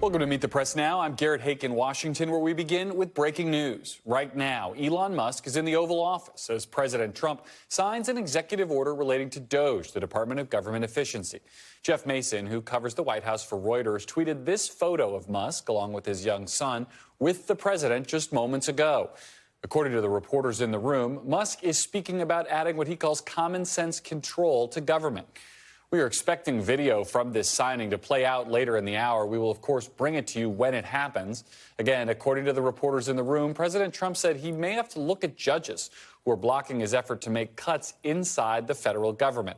Welcome to Meet the Press Now. I'm Garrett Hake in Washington, where we begin with breaking news. Right now, Elon Musk is in the Oval Office as President Trump signs an executive order relating to DOGE, the Department of Government Efficiency. Jeff Mason, who covers the White House for Reuters, tweeted this photo of Musk, along with his young son, with the president just moments ago. According to the reporters in the room, Musk is speaking about adding what he calls common sense control to government. We are expecting video from this signing to play out later in the hour. We will, of course, bring it to you when it happens. Again, according to the reporters in the room, President Trump said he may have to look at judges who are blocking his effort to make cuts inside the federal government.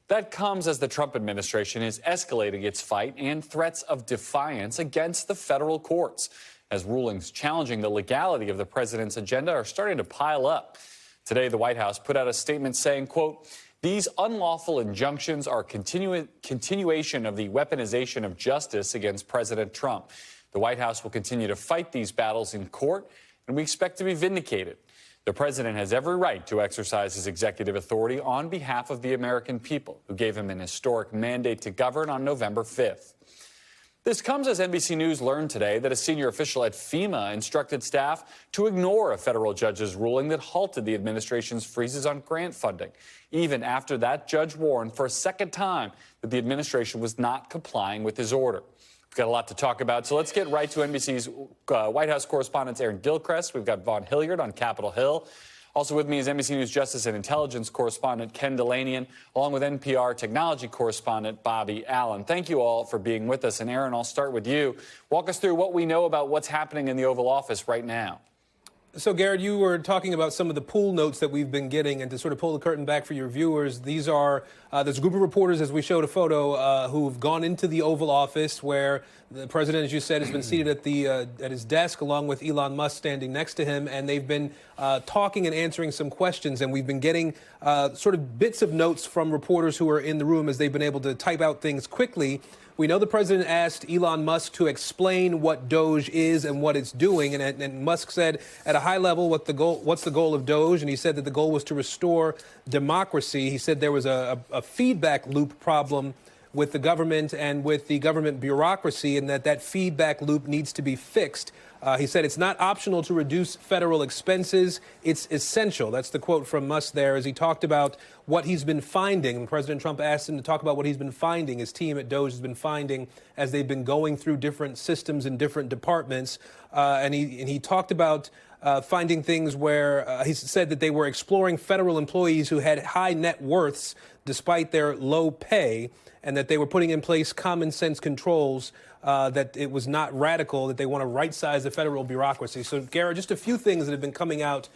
That comes as the Trump administration is escalating its fight and threats of defiance against the federal courts, as rulings challenging the legality of the president's agenda are starting to pile up. Today, the White House put out a statement saying, quote, "These unlawful injunctions are continuation of the weaponization of justice against President Trump. The White House will continue to fight these battles in court, and we expect to be vindicated. The president has every right to exercise his executive authority on behalf of the American people, who gave him an historic mandate to govern on November 5th. This comes as NBC News learned today that a senior official at FEMA instructed staff to ignore a federal judge's ruling that halted the administration's freezes on grant funding, even after that judge warned for a second time that the administration was not complying with his order. We've got a lot to talk about, so let's get right to NBC's White House correspondent Aaron Gilchrist. We've got Vaughn Hilliard on Capitol Hill. Also with me is NBC News Justice and Intelligence correspondent Ken Delanian, along with NPR technology correspondent Bobby Allen. Thank you all for being with us. And Aaron, I'll start with you. Walk us through what we know about what's happening in the Oval Office right now. So, Garrett, you were talking about some of the pool notes that we've been getting, and to sort of pull the curtain back for your viewers, these are, there's a group of reporters, as we showed a photo, who've gone into the Oval Office where the president, as you said, has been seated at his desk along with Elon Musk standing next to him, and they've been talking and answering some questions, and we've been getting sort of bits of notes from reporters who are in the room as they've been able to type out things quickly. We know the president asked Elon Musk to explain what DOGE is and what it's doing, and Musk said at a high level what's the goal of DOGE, and he said that the goal was to restore democracy. He said there was a feedback loop problem with the government and with the government bureaucracy, and that feedback loop needs to be fixed. He said it's not optional to reduce federal expenses. It's essential. That's the quote from Musk there as he talked about what he's been finding. President Trump asked him to talk about what he's been finding, his team at DOGE has been finding as they've been going through different systems and different departments. And he talked about finding things where he said that they were exploring federal employees who had high net worths despite their low pay, and that they were putting in place common sense controls, that it was not radical, that they want to right-size the federal bureaucracy. So, Garrett, just a few things that have been coming out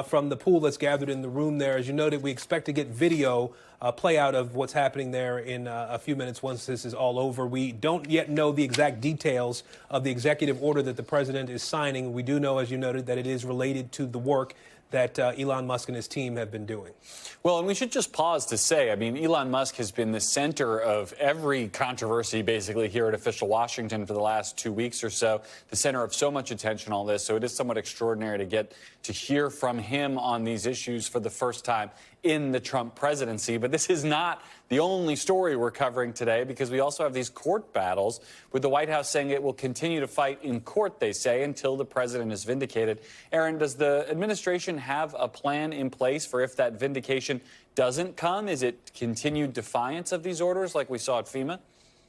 from the pool that's gathered in the room there. As you noted, we expect to get video play out of what's happening there in a few minutes once this is all over. We don't yet know the exact details of the executive order that the president is signing. We do know, as you noted, that it is related to the work that Elon Musk and his team have been doing. Well, and we should just pause to say, I mean, Elon Musk has been the center of every controversy basically here at official Washington for the last 2 weeks or so, the center of so much attention on this. So it is somewhat extraordinary to get to hear from him on these issues for the first time in the Trump presidency. But this is not the only story we're covering today, because we also have these court battles with the White House saying it will continue to fight in court, they say, until the president is vindicated. Aaron, does the administration have a plan in place for if that vindication doesn't come? Is it continued defiance of these orders like we saw at FEMA?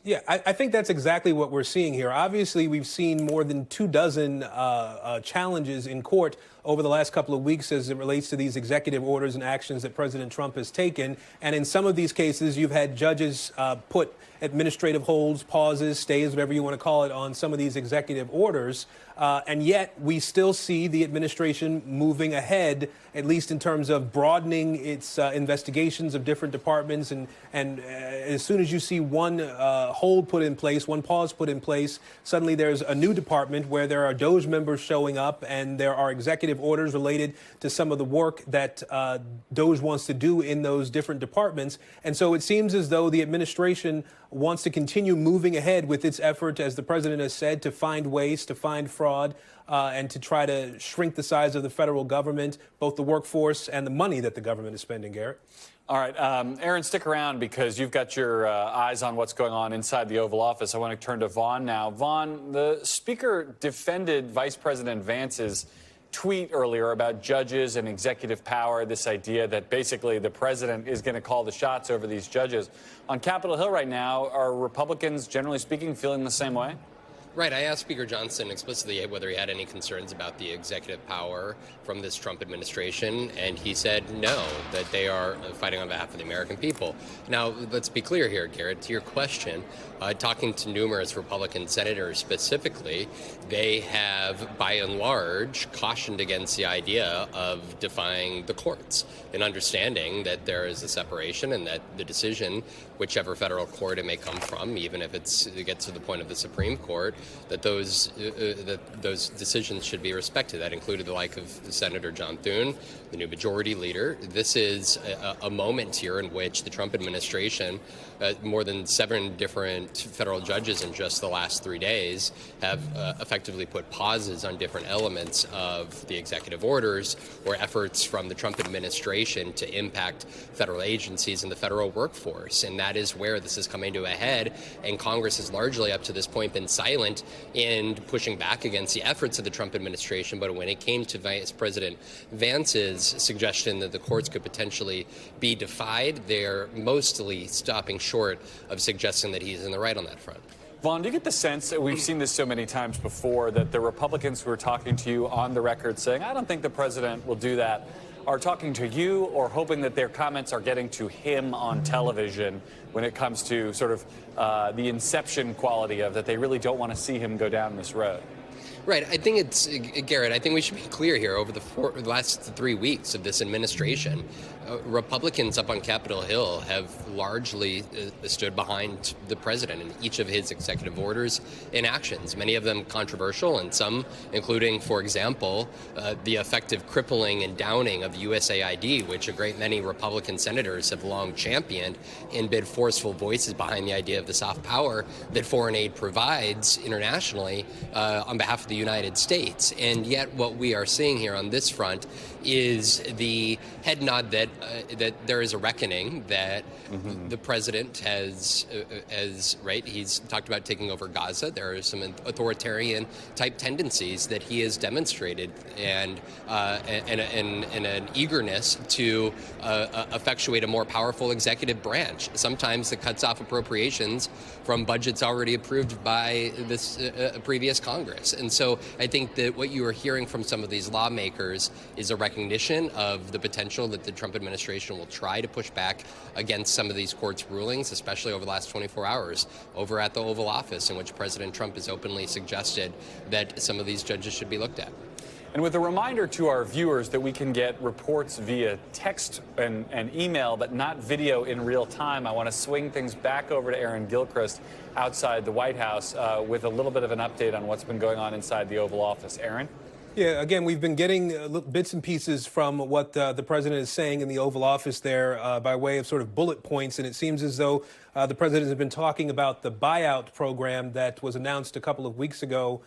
Yeah, I think that's exactly what we're seeing here. Obviously, we've seen more than 24 challenges in court over the last couple of weeks as it relates to these executive orders and actions that President Trump has taken. And in some of these cases, you've had judges put administrative holds, pauses, stays, whatever you want to call it, on some of these executive orders. And yet we still see the administration moving ahead, at least in terms of broadening its investigations of different departments. And as soon as you see one hold put in place, one pause put in place, suddenly there's a new department where there are DOGE members showing up, and there are executive orders related to some of the work that DOGE wants to do in those different departments. And so it seems as though the administration wants to continue moving ahead with its effort, as the president has said, to find ways, to find fraud, fraud and to try to shrink the size of the federal government, both the workforce and the money that the government is spending, Garrett. All right, Aaron, stick around because you've got your eyes on what's going on inside the Oval Office. I want to turn to Vaughn now. Vaughn, the Speaker defended Vice President Vance's tweet earlier about judges and executive power, this idea that basically the president is going to call the shots over these judges. On Capitol Hill right now, are Republicans, generally speaking, feeling the same way? Right. I asked Speaker Johnson explicitly whether he had any concerns about the executive power from this Trump administration, and he said no, that they are fighting on behalf of the American people. Now, let's be clear here, Garrett, to your question, talking to numerous Republican senators specifically, they have, by and large, cautioned against the idea of defying the courts and understanding that there is a separation and that the decision, whichever federal court it may come from, even if it gets to the point of the Supreme Court, that those decisions should be respected. That included the like of Senator John Thune, the new majority leader. This is a moment here in which the Trump administration, more than 7 different federal judges in just the last 3 days, have effectively put pauses on different elements of the executive orders or efforts from the Trump administration to impact federal agencies and the federal workforce. And that is where this is coming to a head. And Congress has largely up to this point been silent in pushing back against the efforts of the Trump administration. But when it came to Vice President Vance's suggestion that the courts could potentially be defied, they're mostly stopping short of suggesting that he's in the right on that front. Vaughn, do you get the sense that we've seen this so many times before that the Republicans who are talking to you on the record saying, I don't think the president will do that, are talking to you or hoping that their comments are getting to him on television when it comes to sort of the inception quality of that they really don't want to see him go down this road? Right. I think it's, Garrett, I think we should be clear here. Over the last 3 weeks of this administration, Republicans up on Capitol Hill have largely stood behind the president in each of his executive orders and actions, many of them controversial, and some, including, for example, the effective crippling and downing of USAID, which a great many Republican senators have long championed and been forceful voices behind the idea of the soft power that foreign aid provides internationally on behalf of the United States. And yet what we are seeing here on this front is the head nod that there is a reckoning that the president has right. He's talked about taking over Gaza. There are some authoritarian type tendencies that he has demonstrated, and an eagerness to effectuate a more powerful executive branch, sometimes that cuts off appropriations from budgets already approved by this previous Congress. And so I think that what you are hearing from some of these lawmakers is a recognition of the potential that the Trump administration will try to push back against some of these courts' rulings, especially over the last 24 hours over at the Oval Office, in which President Trump has openly suggested that some of these judges should be looked at. And with a reminder to our viewers that we can get reports via text and email, but not video in real time, I want to swing things back over to Aaron Gilchrist outside the White House with a little bit of an update on what's been going on inside the Oval Office. Aaron? Yeah, again, we've been getting bits and pieces from what the president is saying in the Oval Office there by way of sort of bullet points, and it seems as though the president has been talking about the buyout program that was announced a couple of weeks ago,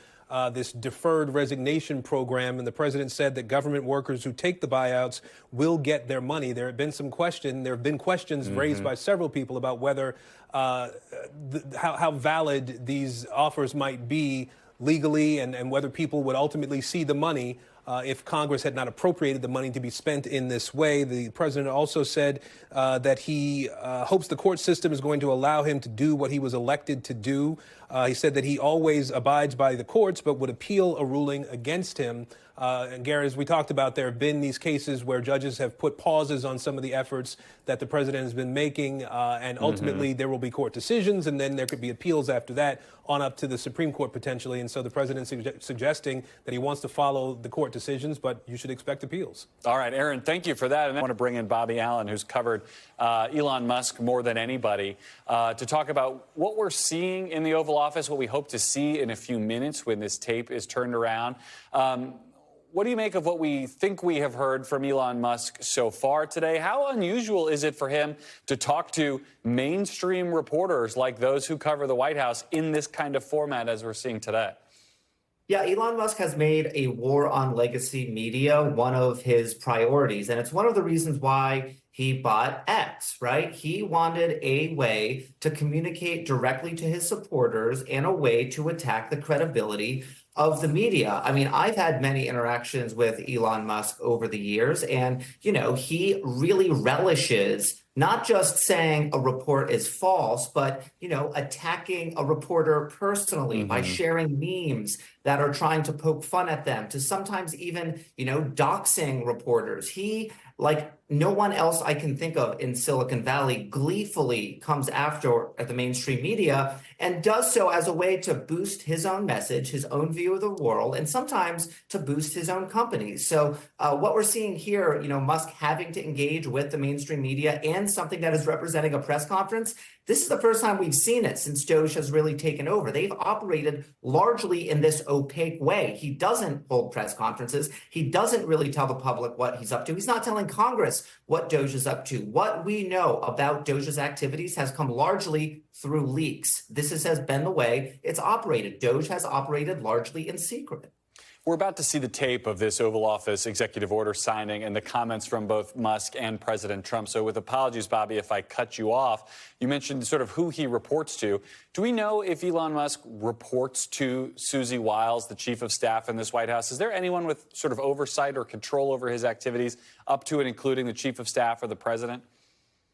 this deferred resignation program, and the president said that government workers who take the buyouts will get their money. There have been questions raised by several people about whether how valid these offers might be legally and whether people would ultimately see the money if Congress had not appropriated the money to be spent in this way. The president also said that he hopes the court system is going to allow him to do what he was elected to do. He said that he always abides by the courts but would appeal a ruling against him. And Gary, as we talked about, there have been these cases where judges have put pauses on some of the efforts that the president has been making, and ultimately there will be court decisions, and then there could be appeals after that on up to the Supreme Court potentially. And so the president's suggesting that he wants to follow the court decisions, but you should expect appeals. All right, Aaron, thank you for that. And I want to bring in Bobby Allen, who's covered Elon Musk more than anybody, to talk about what we're seeing in the Oval Office, what we hope to see in a few minutes when this tape is turned around. What do you make of what we think we have heard from Elon Musk so far today? How unusual is it for him to talk to mainstream reporters like those who cover the White House in this kind of format as we're seeing today? Yeah, Elon Musk has made a war on legacy media one of his priorities. And it's one of the reasons why he bought X, right? He wanted a way to communicate directly to his supporters and a way to attack the credibility of the media. I mean, I've had many interactions with Elon Musk over the years, and, he really relishes not just saying a report is false, but, attacking a reporter personally by sharing memes that are trying to poke fun at them, to sometimes even, doxing reporters. He, like no one else I can think of in Silicon Valley, gleefully comes after the mainstream media and does so as a way to boost his own message, his own view of the world, and sometimes to boost his own companies. So what we're seeing here, Musk having to engage with the mainstream media and something that is representing a press conference, this is the first time we've seen it since DOGE has really taken over. They've operated largely in this opaque way. He doesn't hold press conferences. He doesn't really tell the public what he's up to. He's not telling Congress what DOGE is up to. What we know about DOGE's activities has come largely through leaks. This has been the way it's operated. DOGE has operated largely in secret. We're about to see the tape of this Oval Office executive order signing and the comments from both Musk and President Trump. So with apologies, Bobby, if I cut you off, you mentioned sort of who he reports to. Do we know if Elon Musk reports to Susie Wiles, the chief of staff in this White House? Is there anyone with sort of oversight or control over his activities up to and including the chief of staff or the president?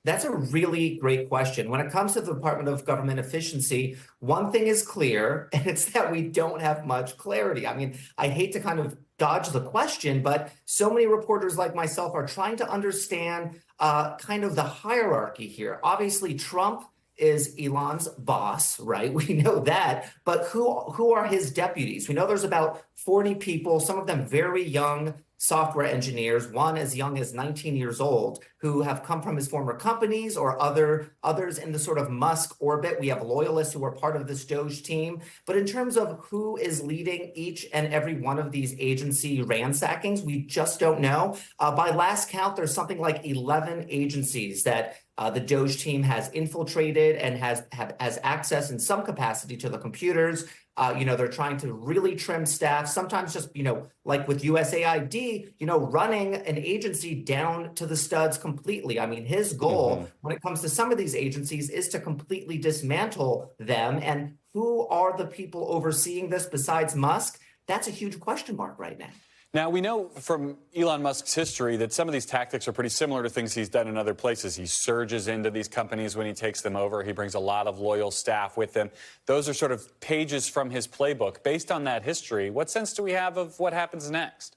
That's a really great question. When it comes to the Department of Government Efficiency, one thing is clear, and it's that we don't have much clarity. I mean, I hate to kind of dodge the question, but so many reporters like myself are trying to understand kind of the hierarchy here. Obviously, Trump is Elon's boss, right? We know that. But who are his deputies? We know there's about 40 people, some of them very young software engineers, one as young as 19 years old, who have come from his former companies or others in the sort of Musk orbit. We have loyalists who are part of this DOGE team. But in terms of who is leading each and every one of these agency ransackings, we just don't know. By last count, there's something like 11 agencies that the DOGE team has infiltrated and has access in some capacity to the computers. They're trying to really trim staff, sometimes just, like with USAID, running an agency down to the studs completely. I mean, his goal when it comes to some of these agencies is to completely dismantle them. And who are the people overseeing this besides Musk? That's a huge question mark right now. Now, we know from Elon Musk's history that some of these tactics are pretty similar to things he's done in other places. He surges into these companies when he takes them over. He brings a lot of loyal staff with him. Those are sort of pages from his playbook. Based on that history, what sense do we have of what happens next?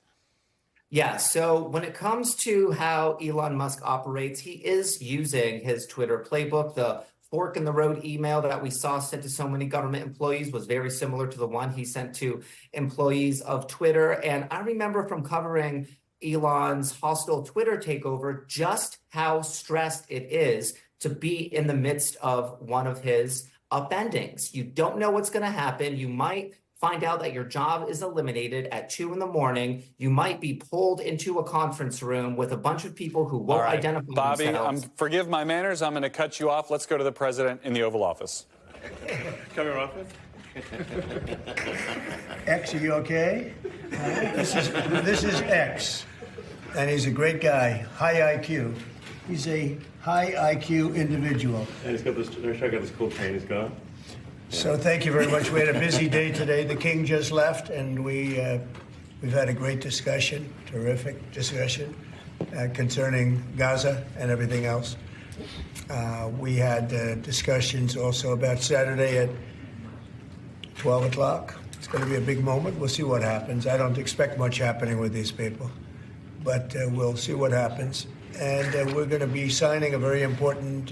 Yeah, so when it comes to how Elon Musk operates, he is using his Twitter playbook. The fork in the road email that we saw sent to so many government employees was very similar to the one he sent to employees of Twitter. And I remember from covering Elon's hostile Twitter takeover just how stressed it is to be in the midst of one of his upendings. You don't know what's going to happen. You might find out that your job is eliminated at 2 a.m. You might be pulled into a conference room with a bunch of people who won't identify Bobby, themselves. Forgive my manners. I'm going to cut you off. Let's go to the president in the Oval Office. Come here, office. X, are you okay? This is X, and he's a great guy, high IQ. He's a high IQ individual. And he's got this. I got this cool chain. He's got. So thank you very much. We had a busy day today. The king just left, and we've had a great discussion, terrific discussion concerning Gaza and everything else. We had discussions also about Saturday at 12 o'clock. It's going to be a big moment. We'll see what happens. I don't expect much happening with these people, but we'll see what happens. And we're going to be signing a very important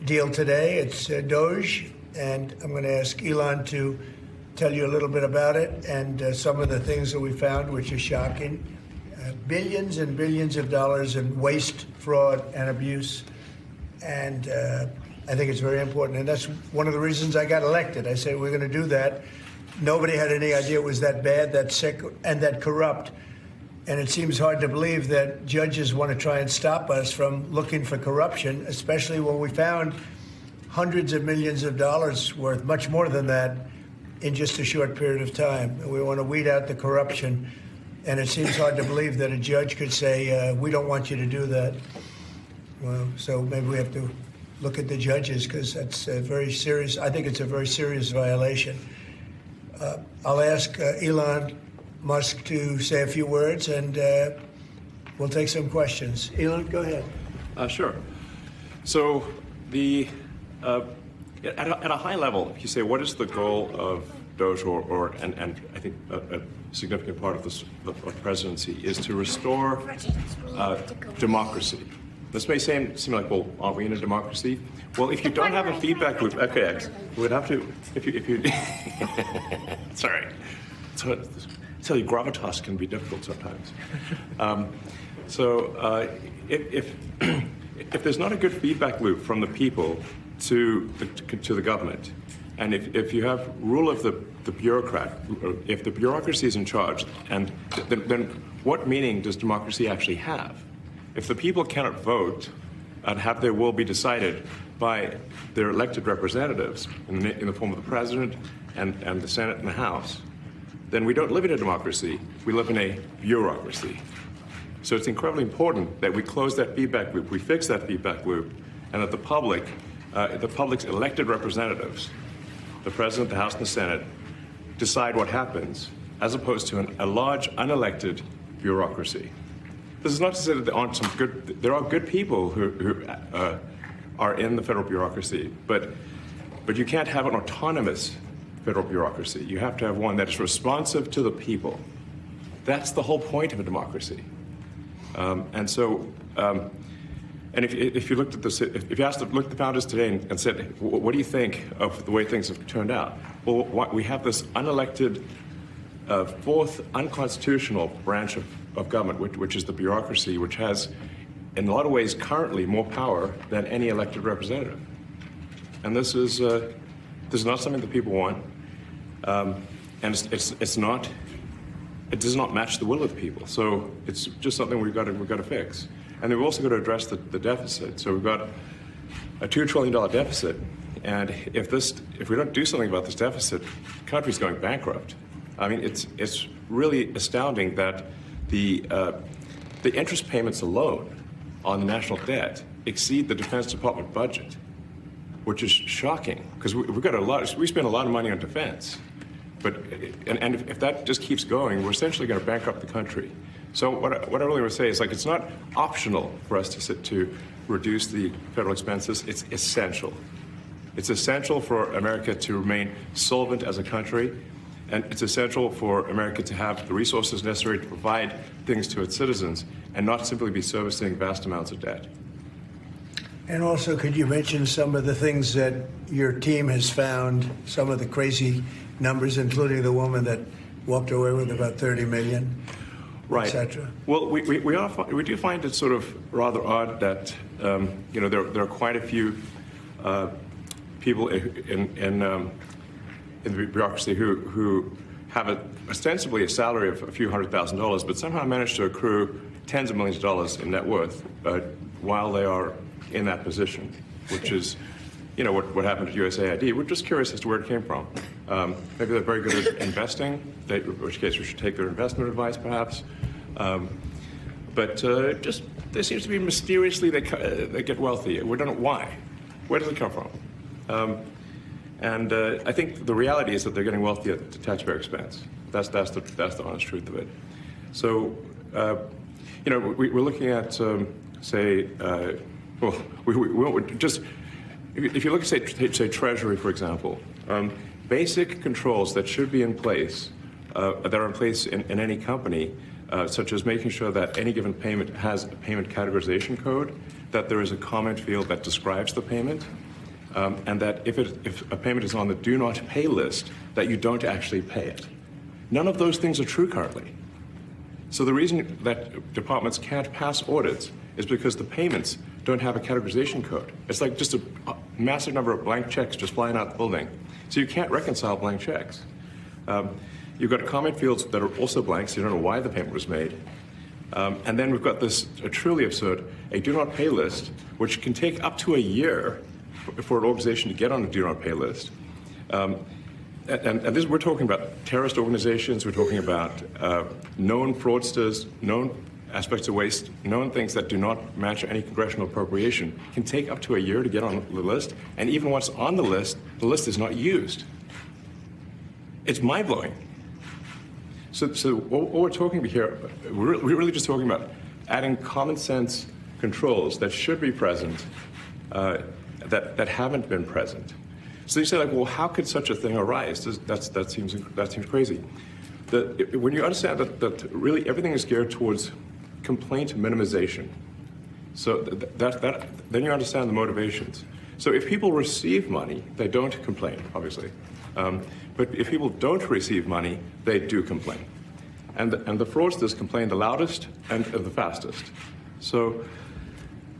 deal today. It's DOGE. And I'm going to ask Elon to tell you a little bit about it and some of the things that we found, which are shocking. Billions and billions of dollars in waste, fraud, and abuse. And I think it's very important. And that's one of the reasons I got elected. I said, we're going to do that. Nobody had any idea it was that bad, that sick, and that corrupt. And it seems hard to believe that judges want to try and stop us from looking for corruption, especially when we found hundreds of millions of dollars worth, much more than that, in just a short period of time. We want to weed out the corruption. And it seems hard to believe that a judge could say, we don't want you to do that. Well, so maybe we have to look at the judges, because that's a very serious, I think it's a very serious violation. I'll ask Elon Musk to say a few words, and we'll take some questions. Elon, go ahead. Sure. So at a high level, if you say, what is the goal of DOGE, and I think a significant part of this of the presidency is to restore democracy. This may seem like, well, aren't we in a democracy? Well, if you don't have a feedback loop, okay, we would have to, if you sorry. So, tell you, gravitas can be difficult sometimes. If there's not a good feedback loop from the people to the government, and if you have rule of the bureaucrat, if the bureaucracy is in charge, and then what meaning does democracy actually have? If the people cannot vote and have their will be decided by their elected representatives in the form of the president and the Senate and the House, then we don't live in a democracy, we live in a bureaucracy. So it's incredibly important that we close that feedback loop, we fix that feedback loop, and that the public's elected representatives, the president, the House, and the Senate, decide what happens, as opposed to a large unelected bureaucracy. This is not to say that there are good people who are in the federal bureaucracy, but you can't have an autonomous federal bureaucracy. You have to have one that is responsive to the people. That's the whole point of a democracy. And if you looked at this, if you asked looked at the founders today and said, what do you think of the way things have turned out? Well, we have this unelected, fourth unconstitutional branch of government, which is the bureaucracy, which has, in a lot of ways, currently more power than any elected representative. And this is not something that people want, and it's not. It does not match the will of the people. So it's just something we've got to fix. And then we've also got to address the deficit. So we've got a $2 trillion deficit, and if we don't do something about this deficit, the country's going bankrupt. I mean, it's really astounding that the interest payments alone on the national debt exceed the Defense Department budget, which is shocking because we spend a lot of money on defense. But if that just keeps going, we're essentially going to bankrupt the country. So what I really want to say is, like, it's not optional for us to reduce the federal expenses. It's essential. It's essential for America to remain solvent as a country, and it's essential for America to have the resources necessary to provide things to its citizens and not simply be servicing vast amounts of debt. And also, could you mention some of the things that your team has found, some of the crazy numbers, including the woman that walked away with about $30 million, right, et cetera? Well, we do find it sort of rather odd that there are quite a few people in the bureaucracy who have ostensibly a salary of a few $100,000, but somehow manage to accrue tens of millions of dollars in net worth while they are in that position, which is, what happened at USAID. We're just curious as to where it came from. Maybe they're very good at investing, in which case we should take their investment advice, perhaps. But there seems to be mysteriously they get wealthy. We don't know why. Where does it come from? And I think the reality is that they're getting wealthy at the taxpayer expense. That's the honest truth of it. So, we're looking at, if you look at, say Treasury, for example, basic controls that should be in place, that are in place in any company, such as making sure that any given payment has a payment categorization code, that there is a comment field that describes the payment, and that if a payment is on the do not pay list, that you don't actually pay it. None of those things are true currently. So the reason that departments can't pass audits is because the payments don't have a categorization code. It's like just a massive number of blank checks just flying out the building. So you can't reconcile blank checks. You've got comment fields that are also blank, so you don't know why the payment was made. And then we've got this truly absurd, a do not pay list, which can take up to a year for an organization to get on a do not pay list. we're talking about terrorist organizations, we're talking about known fraudsters, known aspects of waste, known things that do not match any congressional appropriation, can take up to a year to get on the list, and even once on the list is not used. It's mind-blowing. So what we're talking about here, we're really just talking about adding common sense controls that should be present, that haven't been present. So you say, like, well, how could such a thing arise? That seems crazy. When you understand that really everything is geared towards complaint minimization, so then you understand the motivations. So if people receive money, they don't complain, obviously. But if people don't receive money, they do complain. And the fraudsters complain the loudest and the fastest. So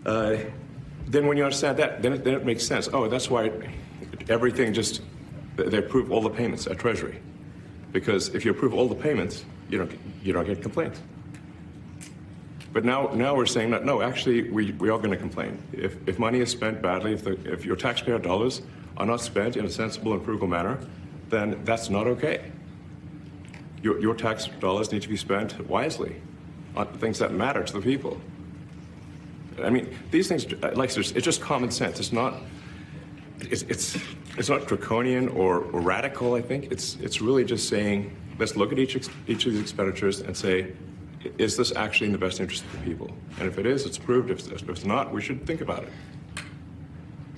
then when you understand that, then it makes sense. Oh, that's why everything they approve all the payments at Treasury. Because if you approve all the payments, you don't get complaints. But now we're saying that, no, actually, we are going to complain. If money is spent badly, if your taxpayer dollars are not spent in a sensible and frugal manner, then that's not okay. Your tax dollars need to be spent wisely on things that matter to the people. I mean, these things, it's just common sense. It's not draconian or radical, I think. It's really just saying, let's look at each of these expenditures and say, is this actually in the best interest of the people? And if it is, it's approved. If it's not, we should think about it.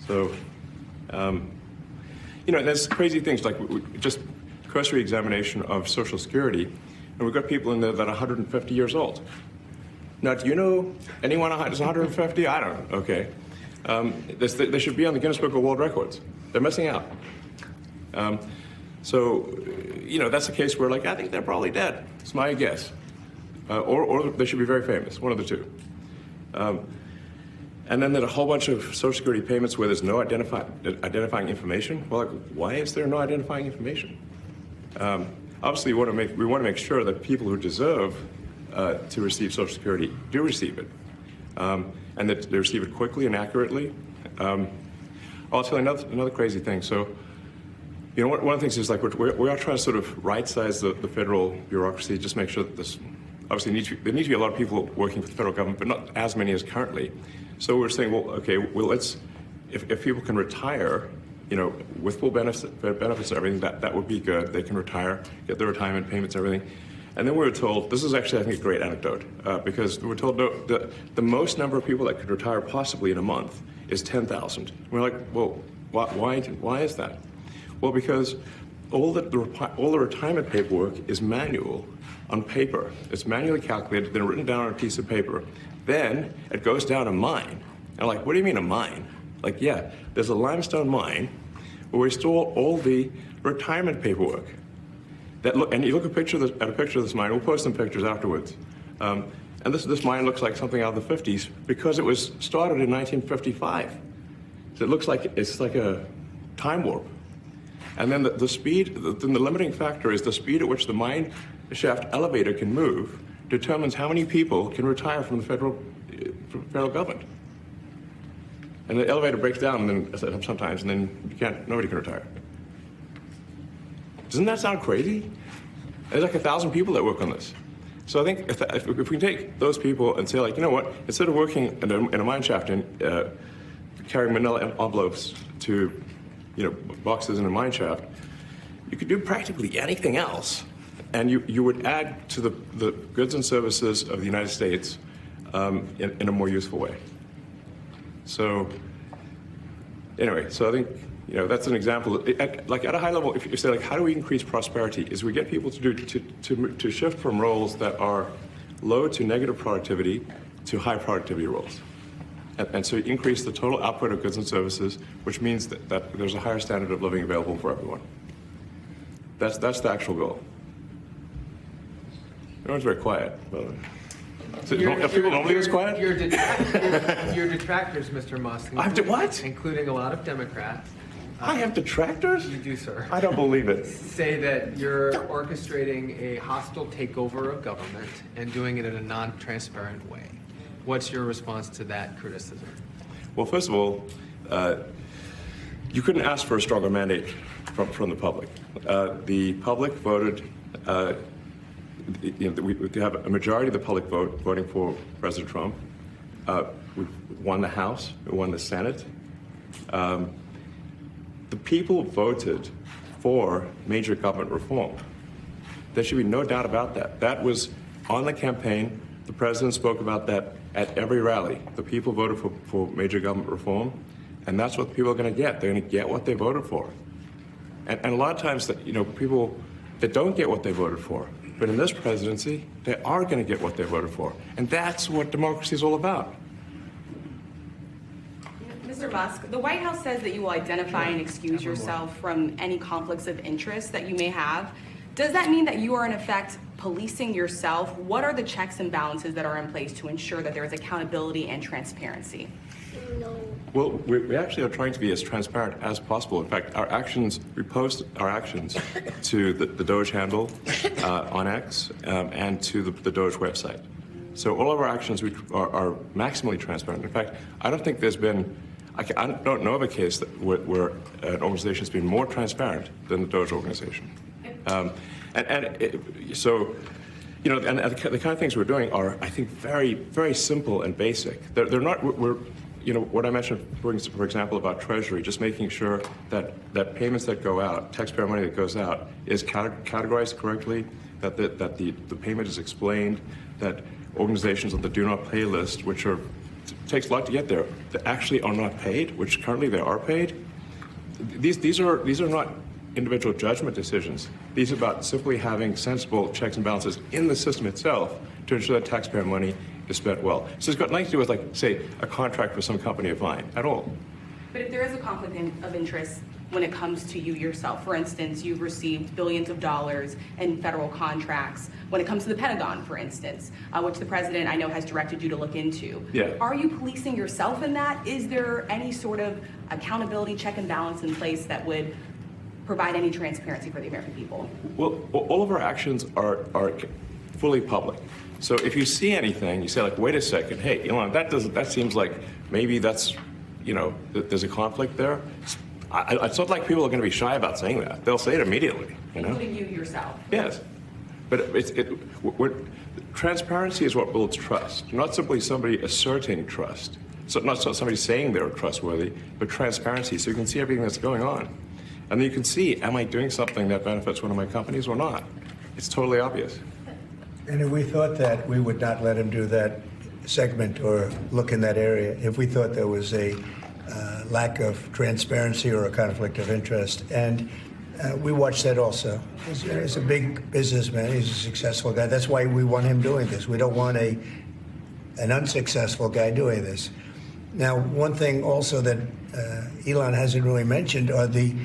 So, there's crazy things like just cursory examination of Social Security, and we've got people in there that are 150 years old. Now, do you know anyone who's 150? I don't know. Okay. They should be on the Guinness Book of World Records. They're missing out. So, that's a case where, I think they're probably dead. It's my guess. Or they should be very famous, one of the two. And then there are a whole bunch of Social Security payments where there's no identifying information. Well, why is there no identifying information? Obviously, we want to make sure that people who deserve to receive Social Security do receive it, and that they receive it quickly and accurately. I'll tell you another crazy thing. So, one of the things is we are trying to sort of right-size the federal bureaucracy, just make sure that this. Obviously, there need to be a lot of people working for the federal government, but not as many as currently. So we're saying, if people can retire, with full benefits and everything, that would be good. They can retire, get their retirement payments, everything. And then we were told, this is actually, I think, a great anecdote, because we were told the most number of people that could retire possibly in a month is 10,000. We're like, well, why is that? Well, because all the retirement paperwork is manual on paper. It's manually calculated, then written down on a piece of paper. Then it goes down a mine. And what do you mean a mine? Yeah, there's a limestone mine where we store all the retirement paperwork. And you look at a picture of this mine. We'll post some pictures afterwards. And this mine looks like something out of the 50s because it was started in 1955. So it looks like it's like a time warp. And then the speed, the limiting factor is the speed at which the mine shaft elevator can move determines how many people can retire from the federal government. And the elevator breaks down sometimes, and then nobody can retire. Doesn't that sound crazy? There's 1,000 people that work on this. So I think if we can take those people and say, you know what, instead of working in a mine shaft and carrying manila envelopes to boxes in a mine shaft, you could do practically anything else, and you would add to the goods and services of the United States in a more useful way. So anyway, so I think that's an example. At a high level, if you say how do we increase prosperity, is we get people to shift from roles that are low to negative productivity to high productivity roles. And so increase the total output of goods and services, which means that there's a higher standard of living available for everyone. That's the actual goal. Everyone's very quiet. Are people normally this quiet? Your detractors, Mr. Musk. I have to what? Including a lot of Democrats. I have detractors? You do, sir. I don't believe it. Say that you're orchestrating a hostile takeover of government and doing it in a non-transparent way. What's your response to that criticism? Well, first of all, You couldn't ask for a stronger mandate from the public. The public voted. We have a majority of the public voting for President Trump. We won the House. We won the Senate. The people voted for major government reform. There should be no doubt about that. That was on the campaign. The president spoke about that at every rally. The people voted for major government reform, and that's what people are going to get. They're going to get what they voted for. And a lot of times, people that don't get what they voted for, but in this presidency, they are going to get what they voted for. And that's what democracy is all about. Mr. Musk, the White House says that you will identify and excuse yourself from any conflicts of interest that you may have. Does that mean that you are, in effect, policing yourself? What are the checks and balances that are in place to ensure that there is accountability and transparency? Well, we actually are trying to be as transparent as possible. In fact, we post our actions to the Doge handle on X and to the Doge website. So all of our actions are maximally transparent. In fact, I don't think there's been, I don't know of a case where an organization has been more transparent than the Doge organization. So, and the kind of things we're doing are, I think, very, very simple and basic. They're not, what I mentioned, for example, about Treasury, just making sure that payments that go out, taxpayer money that goes out, is categorized correctly, that the payment is explained, that organizations on the do not pay list, which takes a lot to get there, that actually are not paid, which currently they are paid. These are not individual judgment decisions. These are about simply having sensible checks and balances in the system itself to ensure that taxpayer money is spent well. So it's got nothing to do with, like, say, a contract with some company of mine at all. But if there is a conflict of interest when it comes to you yourself, for instance, you've received billions of dollars in federal contracts, when it comes to the Pentagon, for instance, which the president, I know, has directed you to look into. Yeah. Are you policing yourself in that? Is there any sort of accountability check and balance in place that would provide any transparency for the American people? Well, all of our actions are fully public. So if you see anything, you say, like, wait a second, hey, Elon, that seems like maybe that's, there's a conflict there. It's not like people are going to be shy about saying that. They'll say it immediately. Including you yourself. Yes. But transparency is what builds trust, not simply somebody asserting trust. So not somebody saying they're trustworthy, but transparency, so you can see everything that's going on. And then you can see, am I doing something that benefits one of my companies or not? It's totally obvious. And if we thought that, we would not let him do that segment or look in that area. If we thought there was a lack of transparency or a conflict of interest. And we watched that also. He's a big businessman. He's a successful guy. That's why we want him doing this. We don't want an unsuccessful guy doing this. Now, one thing also that Elon hasn't really mentioned are the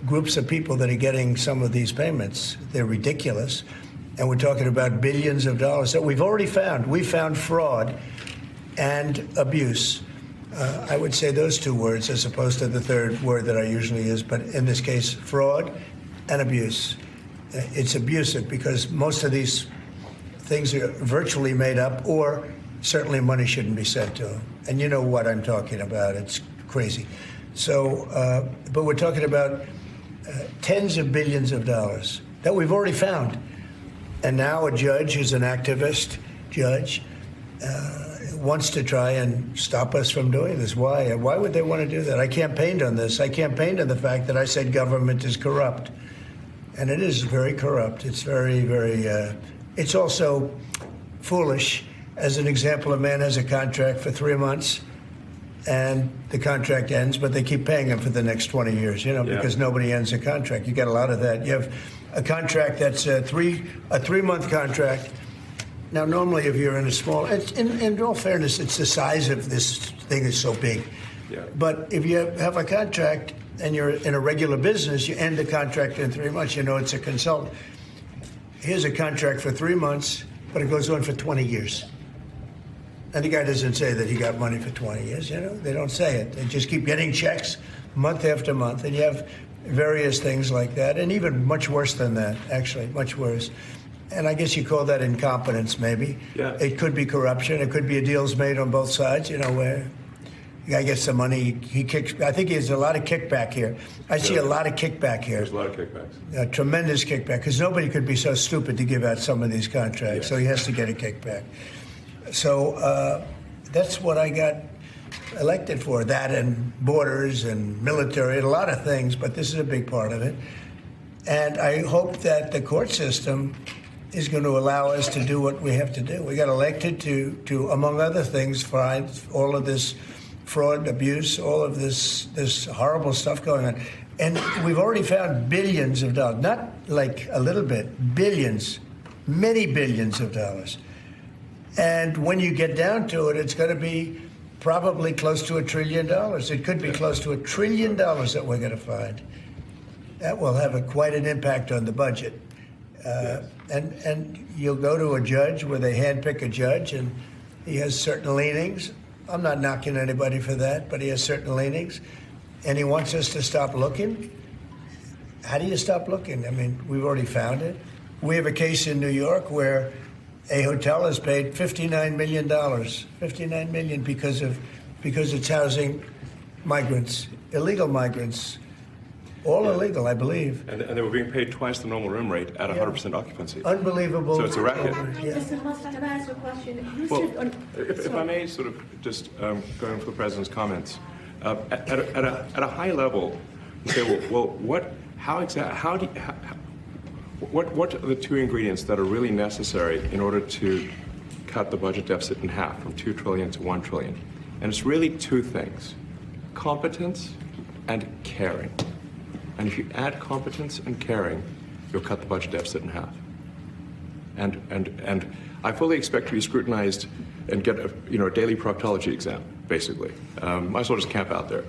groups of people that are getting some of these payments. They're ridiculous. And we're talking about billions of dollars that we've already found. We found fraud and abuse. I would say those two words as opposed to the third word that I usually use, but in this case, fraud and abuse. It's abusive because most of these things are virtually made up, or certainly money shouldn't be sent to them. And you know what I'm talking about. It's crazy. So, but we're talking about tens of billions of dollars that we've already found. And now a judge who's an activist judge wants to try and stop us from doing this. Why? Why would they want to do that? I campaigned on this. I campaigned on the fact that I said government is corrupt. And it is very corrupt. It's very, very, it's also foolish. As an example, a man has a contract for 3 months and the contract ends, but they keep paying him for the next 20 years, because nobody ends a contract. You got a lot of that. You have a contract that's a three-month contract. Now, normally, if you're in a small, in all fairness, it's the size of this thing is so big. Yeah. But if you have a contract and you're in a regular business, you end the contract in 3 months. It's a consultant. Here's a contract for 3 months, but it goes on for 20 years. And the guy doesn't say that he got money for 20 years. They don't say it. They just keep getting checks month after month, and you have various things like that, and even much worse than that, actually, much worse. And I guess you call that incompetence, maybe. Yeah. It could be corruption. It could be a deals made on both sides, where The guy gets the money, he kicks. I think there's a lot of kickback here. I see a lot of kickback here. There's a lot of kickbacks. Tremendous kickback, because nobody could be so stupid to give out some of these contracts. So he has to get a kickback. So that's what I got elected for, that and borders and military and a lot of things, but this is a big part of it. And I hope that the court system is going to allow us to do what we have to do. We got elected to among other things, find all of this fraud, abuse, all of this horrible stuff going on. And we've already found billions of dollars, not like a little bit, billions, many billions of dollars. And when you get down to it, it's going to be probably close to $1 trillion. It could be close to $1 trillion that we're going to find. That will have quite an impact on the budget. And you'll go to a judge where they handpick a judge, and he has certain leanings. I'm not knocking anybody for that, but he has certain leanings. And he wants us to stop looking. How do you stop looking? I mean, we've already found it. We have a case in New York where a hotel has paid $59 million, $59 million because it's housing migrants, illegal migrants, all illegal, I believe. And they were being paid twice the normal room rate at 100% occupancy. Unbelievable. So it's a racket. Mr. Musk, can I ask a question? Well, if I may sort of just going for the president's comments, at a high level, okay, well, what are the two ingredients that are really necessary in order to cut the budget deficit in half from $2 trillion to $1 trillion? And it's really two things: competence and caring. And if you add competence and caring, you'll cut the budget deficit in half. And I fully expect to be scrutinized and get a daily proctology exam, basically. Might as well just camp out there.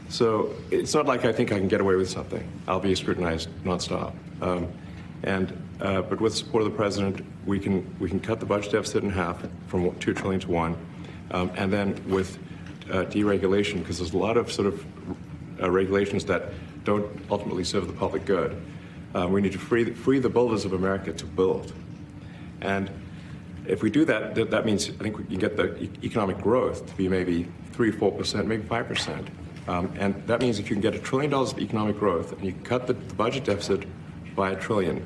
So it's not like I think I can get away with something. I'll be scrutinized nonstop. But with the support of the president, we can cut the budget deficit in half from $2 trillion to $1, and then with deregulation, because there's a lot of sort of regulations that don't ultimately serve the public good. We need to free the builders of America to build. And if we do that, that means I think we can get the economic growth to be maybe 3-4%, maybe 5%. And that means if you can get $1 trillion of economic growth and you can cut the budget deficit by $1 trillion,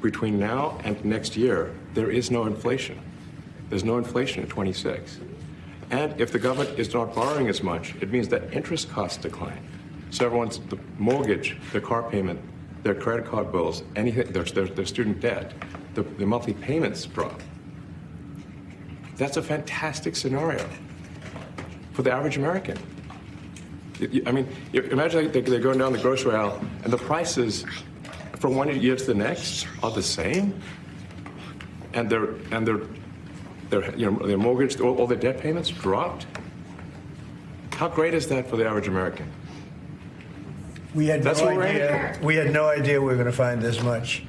between now and next year, there is no inflation. There's no inflation in 26. And if the government is not borrowing as much, it means that interest costs decline. So everyone's, the mortgage, their car payment, their credit card bills, anything, their student debt, the monthly payments drop. That's a fantastic scenario for the average American. I mean, imagine they're going down the grocery aisle and the prices from one year to the next are the same, and their mortgage, all their debt payments dropped. How great is that for the average American? We had no idea. We had no idea we were going to find this much,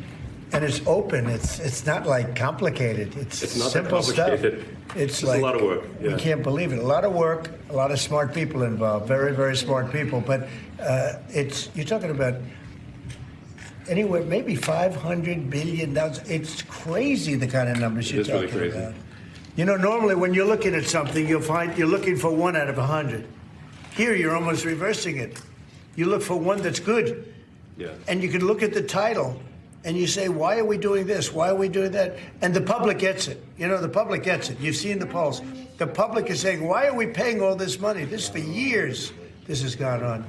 and it's open. It's not like complicated. It's not simple stuff. It's like a lot of work. Yeah. We can't believe it. A lot of work. A lot of smart people involved. Very, very smart people. But you're talking about anywhere maybe $500 billion. It's crazy the kind of numbers you're talking really crazy. about. You know, normally when you're looking at something, you'll find you're looking for 1 out of 100. Here, you're almost reversing it. You look for one that's good. Yeah. And you can look at the title and you say, why are we doing this? Why are we doing that? And the public gets it. You know, the public gets it. You've seen the polls. The public is saying, why are we paying all this money? This for years, this has gone on.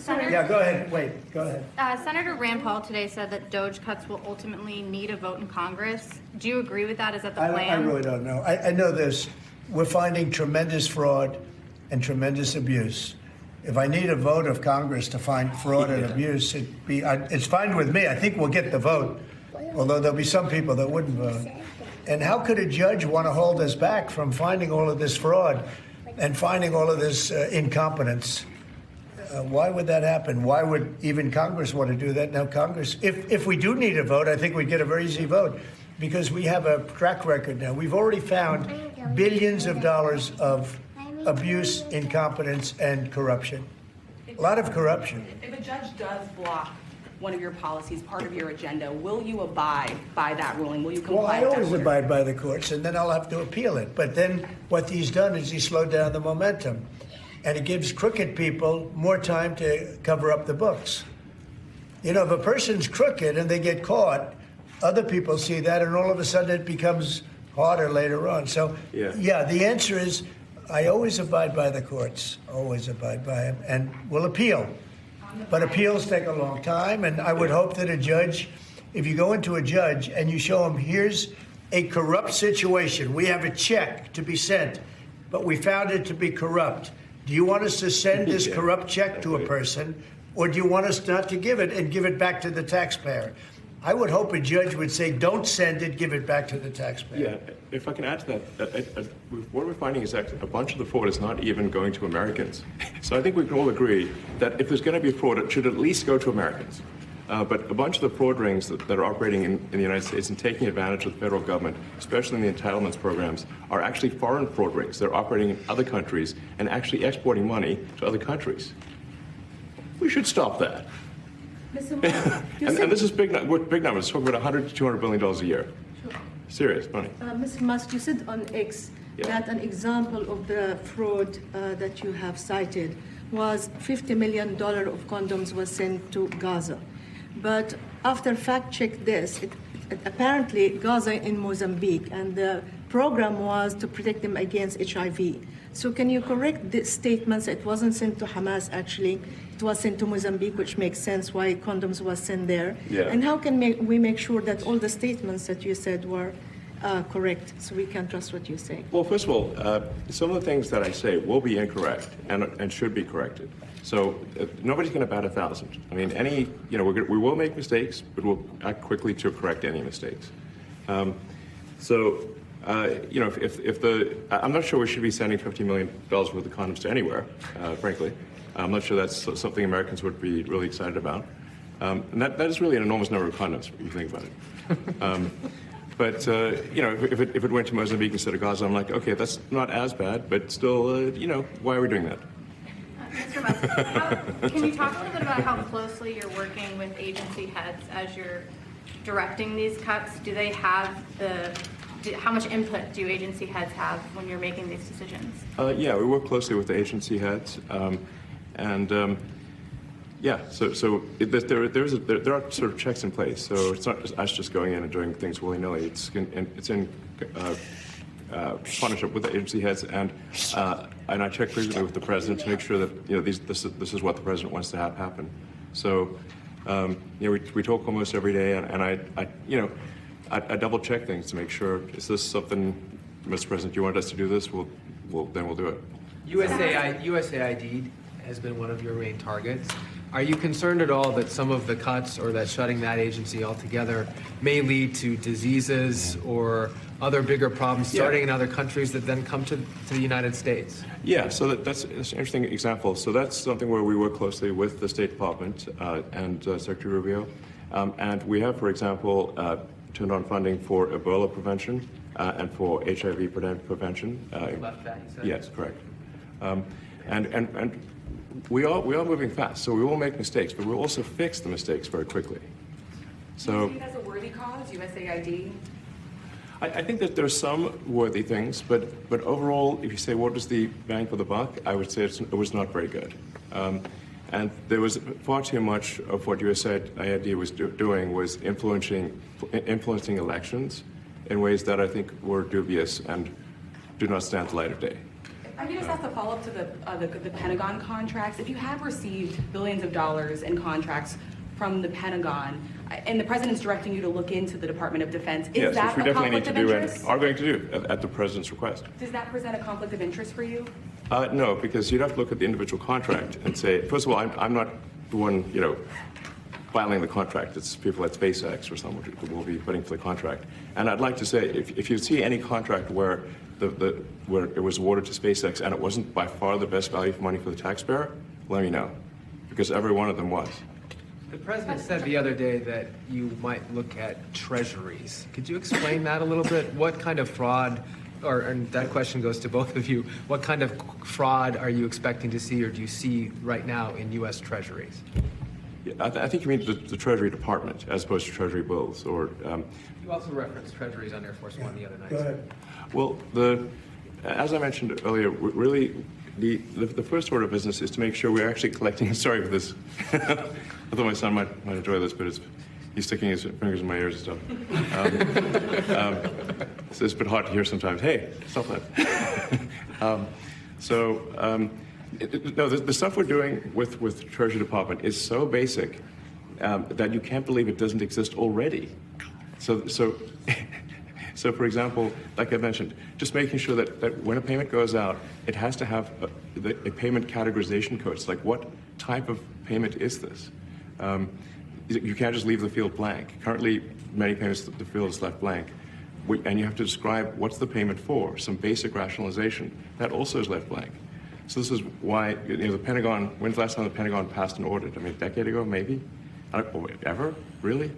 Yeah, go ahead. Wait, go ahead. Senator Rand Paul today said that DOGE cuts will ultimately need a vote in Congress. Do you agree with that? Is that the plan? I really don't know. I know this. We're finding tremendous fraud and tremendous abuse. If I need a vote of Congress to find fraud and abuse, it's fine with me. I think we'll get the vote, although there'll be some people that wouldn't vote. And how could a judge want to hold us back from finding all of this fraud and finding all of this incompetence? Why would that happen? Why would even Congress want to do that? Now, Congress, if we do need a vote, I think we'd get a very easy vote because we have a track record now. We've already found billions of dollars of abuse, incompetence, and corruption. A lot of corruption. If a judge does block one of your policies, part of your agenda. Will you abide by that ruling? Will you comply Well, I with that always order? abide by the courts, and then I'll have to appeal it. But then what he's done is he slowed down the momentum, and it gives crooked people more time to cover up the books. You know, if a person's crooked and they get caught, other people see that, and all of a sudden it becomes harder later on. So, yeah, the answer is I always abide by the courts, always abide by them, and will appeal. But appeals take a long time, and I would hope that a judge, if you go into a judge and you show him, here's a corrupt situation, we have a check to be sent, but we found it to be corrupt. Do you want us to send this corrupt check to a person, or do you want us not to give it and give it back to the taxpayer? I would hope a judge would say, don't send it, give it back to the taxpayer. Yeah, if I can add to that, what we're finding is that a bunch of the fraud is not even going to Americans. So I think we can all agree that if there's going to be fraud, it should at least go to Americans. But a bunch of the fraud rings that are operating in the United States and taking advantage of the federal government, especially in the entitlements programs, are actually foreign fraud rings. They're operating in other countries and actually exporting money to other countries. We should stop that. And this is big numbers. We're talking about $100 to $200 billion a year. Sure. Serious money. Mr. Musk, you said on X that an example of the fraud that you have cited was $50 million of condoms was sent to Gaza. But after fact-check this, apparently Gaza in Mozambique, and the program was to protect them against HIV. So can you correct the statements? It wasn't sent to Hamas, actually. It was sent to Mozambique, which makes sense why condoms was sent there. Yeah. And how can we make sure that all the statements that you said were correct, so we can trust what you say? Well, first of all, some of the things that I say will be incorrect and should be corrected. So nobody's going to bat 1,000. I mean, we will make mistakes, but we'll act quickly to correct any mistakes. I'm not sure we should be sending $50 million worth of condoms to anywhere, frankly. I'm not sure that's something Americans would be really excited about. And that is really an enormous number of condoms, if you think about it. If it went to Mozambique instead of Gaza, I'm like, okay, that's not as bad, but still, why are we doing that? Mr. Musk, can you talk a little bit about how closely you're working with agency heads as you're directing these cuts? Do they have how much input do agency heads have when you're making these decisions? Yeah, we work closely with the agency heads. There are sort of checks in place. So it's not just us just going in and doing things willy-nilly. It's in partnership with the agency heads, and I check frequently with the president to make sure that this is what the president wants to have happen. So we talk almost every day, and I double check things to make sure, is this something, Mr. President, you want us to do this? Then we'll do it. USAID has been one of your main targets. Are you concerned at all that some of the cuts or that shutting that agency altogether may lead to diseases or other bigger problems starting in other countries that then come to the United States? Yeah, so that's an interesting example. So that's something where we work closely with the State Department and Secretary Rubio. And we have, for example, turned on funding for Ebola prevention and for HIV prevention. Left that, you said? Yes, correct. And we are moving fast, so we will make mistakes, but we'll also fix the mistakes very quickly. So, do you see it as a worthy cause, USAID? I think that there's some worthy things, but overall, if you say what is the bang for the buck, I would say it was not very good. And there was far too much of what USAID was doing was influencing elections in ways that I think were dubious and do not stand the light of day. I can just ask a follow-up to the Pentagon contracts. If you have received billions of dollars in contracts from the Pentagon, and the president's directing you to look into the Department of Defense, is that a conflict of interest? And are going to do at the president's request. Does that present a conflict of interest for you? No, because you'd have to look at the individual contract and say, first of all, I'm not the one, filing the contract. It's people at SpaceX or someone who will be putting for the contract. And I'd like to say, if you see any contract where where it was awarded to SpaceX and it wasn't by far the best value for money for the taxpayer, let me know, because every one of them was. The president said the other day that you might look at treasuries. Could you explain that a little bit? What kind of fraud, and that question goes to both of you, what kind of fraud are you expecting to see or do you see right now in U.S. treasuries? Yeah, I think you mean the Treasury Department as opposed to Treasury bills, or. You also referenced Treasuries on Air Force One the other night. Go ahead. Well, as I mentioned earlier, really the first order of business is to make sure we're actually collecting. Sorry for this. I thought my son might enjoy this, but he's sticking his fingers in my ears and stuff. It's a bit hard to hear sometimes. Hey, stop that. No, the stuff we're doing with the Treasury Department is so basic that you can't believe it doesn't exist already. So, for example, like I mentioned, just making sure that when a payment goes out, it has to have a payment categorization code. It's like, what type of payment is this? You can't just leave the field blank. Currently, many payments, the field is left blank. And you have to describe what's the payment for, some basic rationalization. That also is left blank. So this is why, the Pentagon, when's the last time the Pentagon passed an audit? I mean, a decade ago, maybe? Ever? Really?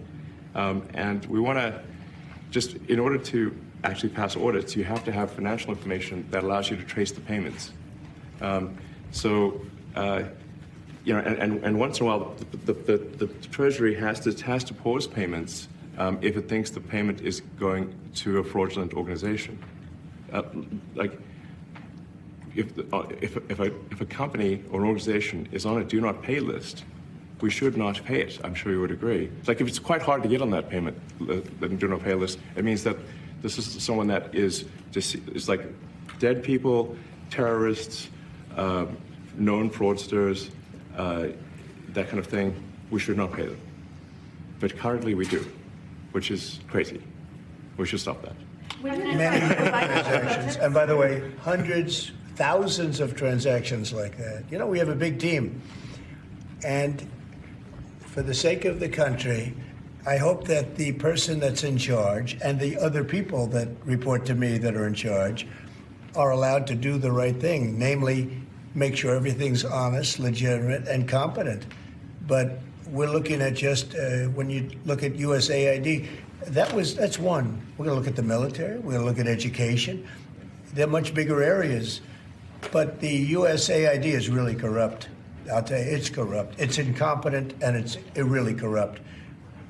And we want to, just in order to actually pass audits, you have to have financial information that allows you to trace the payments. And once in a while, the Treasury has to pause payments if it thinks the payment is going to a fraudulent organization. If a company or an organization is on a do not pay list, we should not pay it. I'm sure you would agree. It's like if it's quite hard to get on that payment, the do not pay list, it means that this is someone that is like dead people, terrorists, known fraudsters, that kind of thing. We should not pay them. But currently we do, which is crazy. We should stop that. Many transactions. And by the way, hundreds, thousands of transactions like that. You know, we have a big team. And for the sake of the country, I hope that the person that's in charge and the other people that report to me that are in charge are allowed to do the right thing, namely make sure everything's honest, legitimate, and competent. But we're looking at just, when you look at USAID, that's one. We're going to look at the military. We're going to look at education. They're much bigger areas. But the USAID is really corrupt. I'll tell you, it's corrupt. It's incompetent, and it's really corrupt.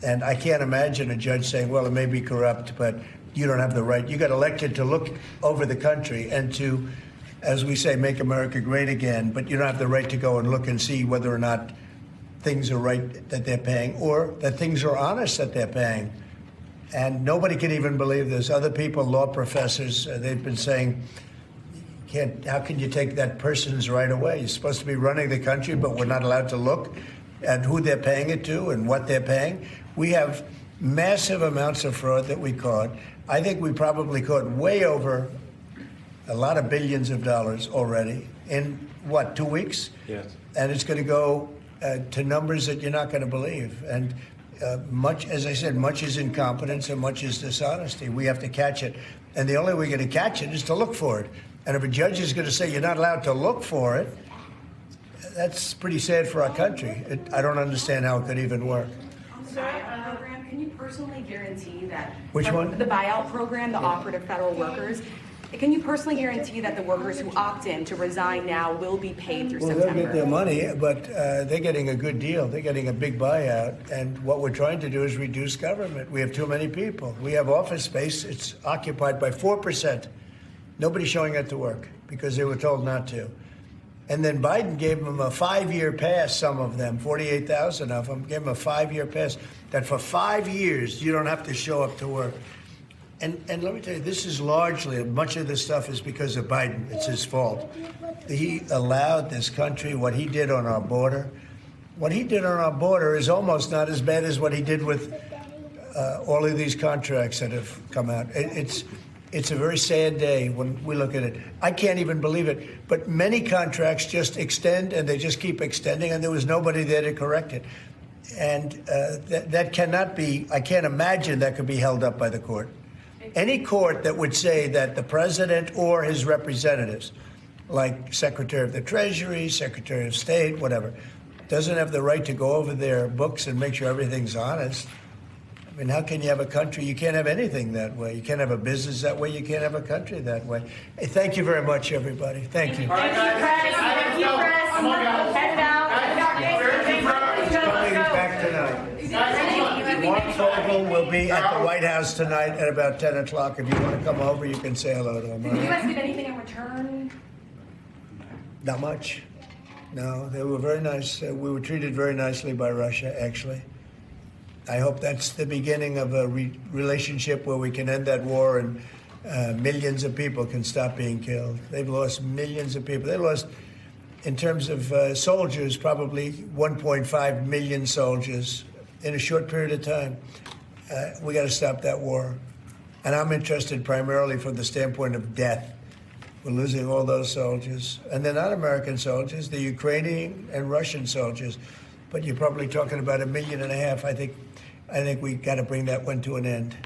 And I can't imagine a judge saying, well, it may be corrupt, but you don't have the right. You got elected to look over the country and to, as we say, make America great again, but you don't have the right to go and look and see whether or not things are right that they're paying or that things are honest that they're paying. And nobody can even believe this. Other people, law professors, they've been saying, how can you take that person's right away? You're supposed to be running the country, but we're not allowed to look at who they're paying it to and what they're paying. We have massive amounts of fraud that we caught. I think we probably caught way over a lot of billions of dollars already in, 2 weeks? Yes. And it's going to go to numbers that you're not going to believe. And much, as I said, much is incompetence and much is dishonesty. We have to catch it. And the only way we're going to catch it is to look for it. And if a judge is going to say you're not allowed to look for it, that's pretty sad for our country. I don't understand how it could even work. On the buyout program, can you personally guarantee that... Which one? The buyout program, the operative federal workers. Can you personally guarantee that the workers who opt in to resign now will be paid through September? They'll get their money, but they're getting a good deal. They're getting a big buyout. And what we're trying to do is reduce government. We have too many people. We have office space. It's occupied by 4%. Nobody's showing up to work because they were told not to. And then Biden gave them a 5-year pass, some of them, 48,000 of them, gave them a 5-year pass, that for 5 years you don't have to show up to work. And let me tell you, this is largely, much of this stuff is because of Biden. It's his fault. He allowed this country, what he did on our border. What he did on our border is almost not as bad as what he did with all of these contracts that have come out. It's a very sad day when we look at it. I can't even believe it. But many contracts just extend, and they just keep extending, and there was nobody there to correct it. And that cannot be, I can't imagine that could be held up by the court. Any court that would say that the president or his representatives, like Secretary of the Treasury, Secretary of State, whatever, doesn't have the right to go over their books and make sure everything's honest. I mean, how can you have a country? You can't have anything that way. You can't have a business that way. You can't have a country that way. Hey, thank you very much, everybody. Thank you. Thank you, press. Thank you, press. Head out. back tonight. Mark Fogel will be at the White House tonight at about 10 o'clock. If you want to come over, you can say hello to him. Did you guys get anything in return? Not much. No, they were very nice. We were treated very nicely by Russia, actually. I hope that's the beginning of a relationship where we can end that war and millions of people can stop being killed. They've lost millions of people. They lost, in terms of soldiers, probably 1.5 million soldiers in a short period of time. We got to stop that war. And I'm interested primarily from the standpoint of death. We're losing all those soldiers. And they're not American soldiers, they're Ukrainian and Russian soldiers. But you're probably talking about 1.5 million. I think we got to bring that one to an end.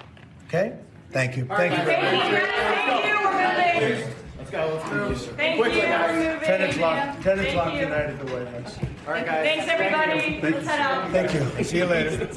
Okay? Thank you. Thank you very much. Thank you. We're moving. Let's go. Let's move. Thank you. We're moving. 10 o'clock. 10 o'clock Thank you. tonight at the White House. All right, guys. Thanks, everybody. Let's head out. Thank you. See you later.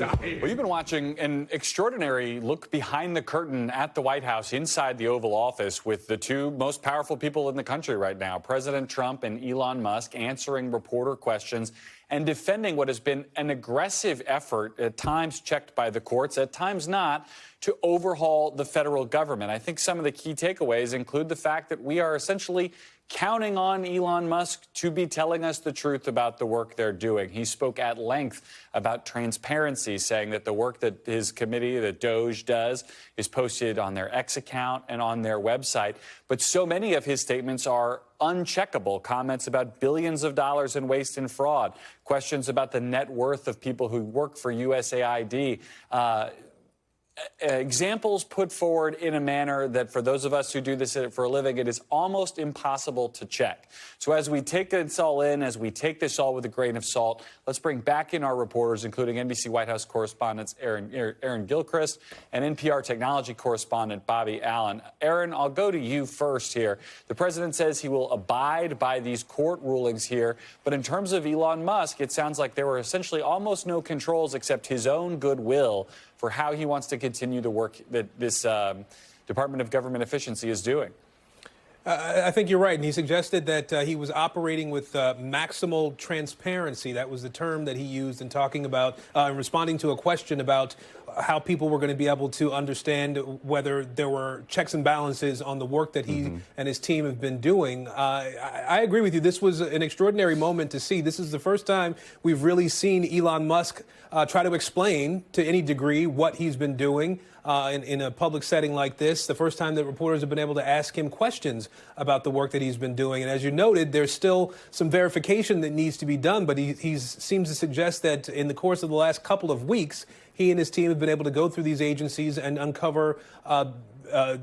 Well, you've been watching an extraordinary look behind the curtain at the White House, inside the Oval Office, with the two most powerful people in the country right now, President Trump and Elon Musk, answering reporter questions and defending what has been an aggressive effort, at times checked by the courts, at times not, to overhaul the federal government. I think some of the key takeaways include the fact that we are essentially counting on Elon Musk to be telling us the truth about the work they're doing. He spoke at length about transparency, saying that the work that his committee, the DOGE, does is posted on their X account and on their website. But so many of his statements are uncheckable. Comments about billions of dollars in waste and fraud, questions about the net worth of people who work for USAID, examples put forward in a manner that, for those of us who do this for a living, it is almost impossible to check. So as we take this all in, as we take this all with a grain of salt, let's bring back in our reporters, including NBC White House correspondents Aaron Gilchrist and NPR technology correspondent Bobby Allen. Aaron, I'll go to you first here. The president says he will abide by these court rulings here, but in terms of Elon Musk, it sounds like there were essentially almost no controls except his own goodwill for how he wants to continue the work that this Department of Government Efficiency is doing. I think you're right. And he suggested that he was operating with maximal transparency. That was the term that he used in talking about, responding to a question about how people were going to be able to understand whether there were checks and balances on the work that he and his team have been doing. I agree with you. This was an extraordinary moment to see. This is the first time we've really seen Elon Musk try to explain to any degree what he's been doing in a public setting like this. The first time that reporters have been able to ask him questions about the work that he's been doing. And as you noted, there's still some verification that needs to be done, but he seems to suggest that in the course of the last couple of weeks, he and his team have been able to go through these agencies and uncover,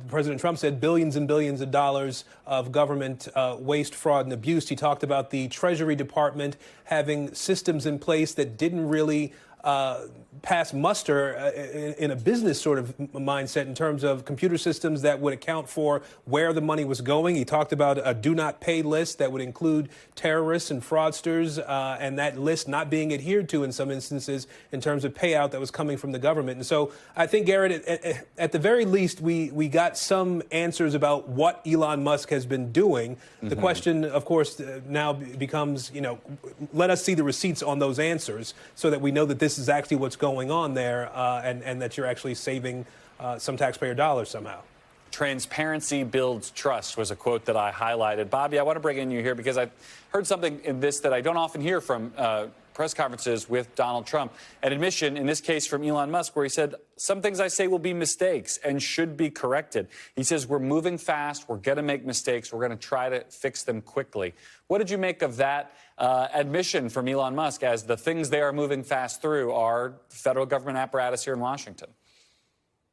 President Trump said, billions and billions of dollars of government waste, fraud, and abuse. He talked about the Treasury Department having systems in place that didn't really pass muster in a business sort of mindset in terms of computer systems that would account for where the money was going. He talked about a do not pay list that would include terrorists and fraudsters, and that list not being adhered to in some instances in terms of payout that was coming from the government. And so I think, Garrett, at the very least, we got some answers about what Elon Musk has been doing. The question, of course, now becomes, let us see the receipts on those answers so that we know that this is actually what's going on there, and that you're actually saving some taxpayer dollars somehow. Transparency builds trust was a quote that I highlighted. Bobby, I want to bring in you here because I heard something in this that I don't often hear from press conferences with Donald Trump. An admission, in this case from Elon Musk, where he said, some things I say will be mistakes and should be corrected. He says, we're moving fast, we're going to make mistakes, we're going to try to fix them quickly. What did you make of that admission from Elon Musk as the things they are moving fast through are federal government apparatus here in Washington?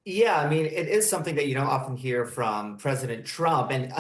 Yeah, I mean, it is something that you don't often hear from President Trump. And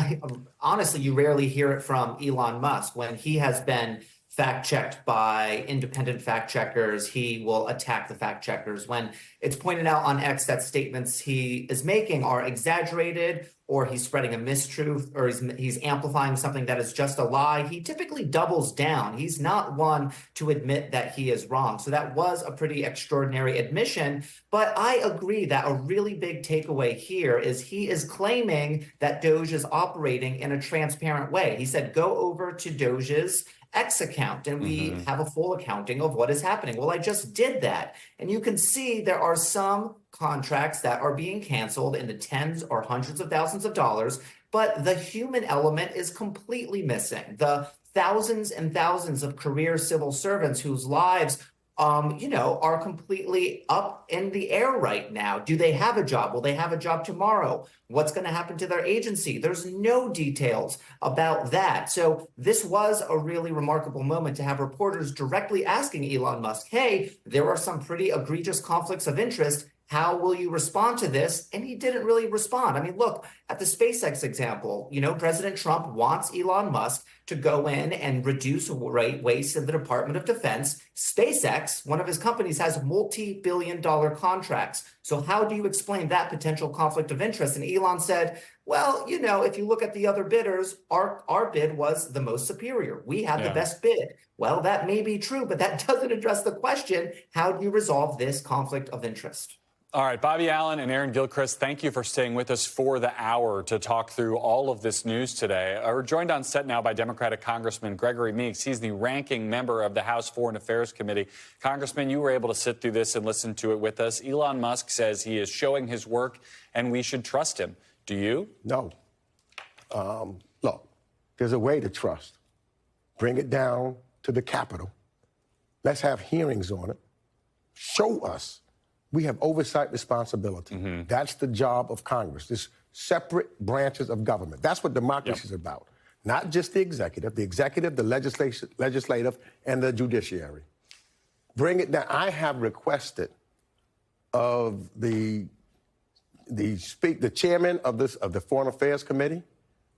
honestly, you rarely hear it from Elon Musk. When he has been fact-checked by independent fact-checkers, he will attack the fact-checkers. When it's pointed out on X that statements he is making are exaggerated, or he's spreading a mistruth, or he's amplifying something that is just a lie, he typically doubles down. He's not one to admit that he is wrong. So that was a pretty extraordinary admission. But I agree that a really big takeaway here is he is claiming that DOGE is operating in a transparent way. He said, go over to DOGE's X account and we have a full accounting of what is happening. Well, I just did that. And you can see there are some contracts that are being canceled in the tens or hundreds of thousands of dollars, but the human element is completely missing. The thousands and thousands of career civil servants whose lives are completely up in the air right now. Do they have a job? Will they have a job tomorrow? What's going to happen to their agency? There's no details about that. So this was a really remarkable moment to have reporters directly asking Elon Musk, hey, there are some pretty egregious conflicts of interest. How will you respond to this? And he didn't really respond. I mean, look at the SpaceX example. President Trump wants Elon Musk to go in and reduce waste in the Department of Defense. SpaceX, one of his companies, has multi-billion-dollar contracts. So how do you explain that potential conflict of interest? And Elon said, well, if you look at the other bidders, our bid was the most superior. We had the best bid. Well, that may be true, but that doesn't address the question, how do you resolve this conflict of interest? All right, Bobby Allen and Aaron Gilchrist, thank you for staying with us for the hour to talk through all of this news today. We're joined on set now by Democratic Congressman Gregory Meeks. He's the ranking member of the House Foreign Affairs Committee. Congressman, you were able to sit through this and listen to it with us. Elon Musk says he is showing his work and we should trust him. Do you? No. Look, there's a way to trust. Bring it down to the Capitol. Let's have hearings on it. Show us. We have oversight responsibility. That's the job of Congress. There's separate branches of government. That's what democracy is about. Not just the executive, the legislative, and the judiciary. Bring it down. I have requested of the chairman of the Foreign Affairs Committee,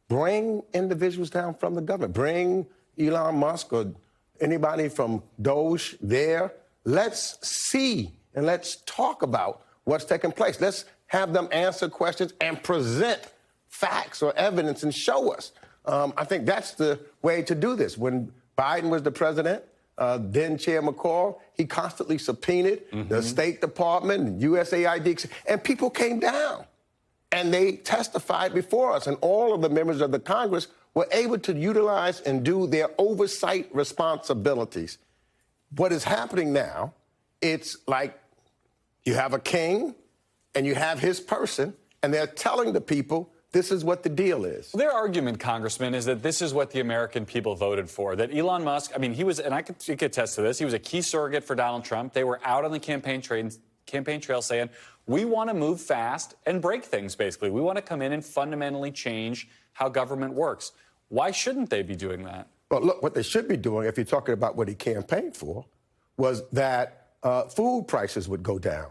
bring individuals down from the government. Bring Elon Musk or anybody from DOGE there. Let's see and let's talk about what's taking place. Let's have them answer questions and present facts or evidence and show us. I think that's the way to do this. When Biden was the president, then Chair McCall, he constantly subpoenaed the State Department, USAID, and people came down and they testified before us. And all of the members of the Congress were able to utilize and do their oversight responsibilities. What is happening now, it's like you have a king and you have his person, and they're telling the people this is what the deal is. Their argument, Congressman, is that this is what the American people voted for. That Elon Musk, I mean, he was, and you could attest to this, he was a key surrogate for Donald Trump. They were out on the campaign trail saying, we want to move fast and break things, basically. We want to come in and fundamentally change how government works. Why shouldn't they be doing that? Well, look, what they should be doing, if you're talking about what he campaigned for, was that food prices would go down,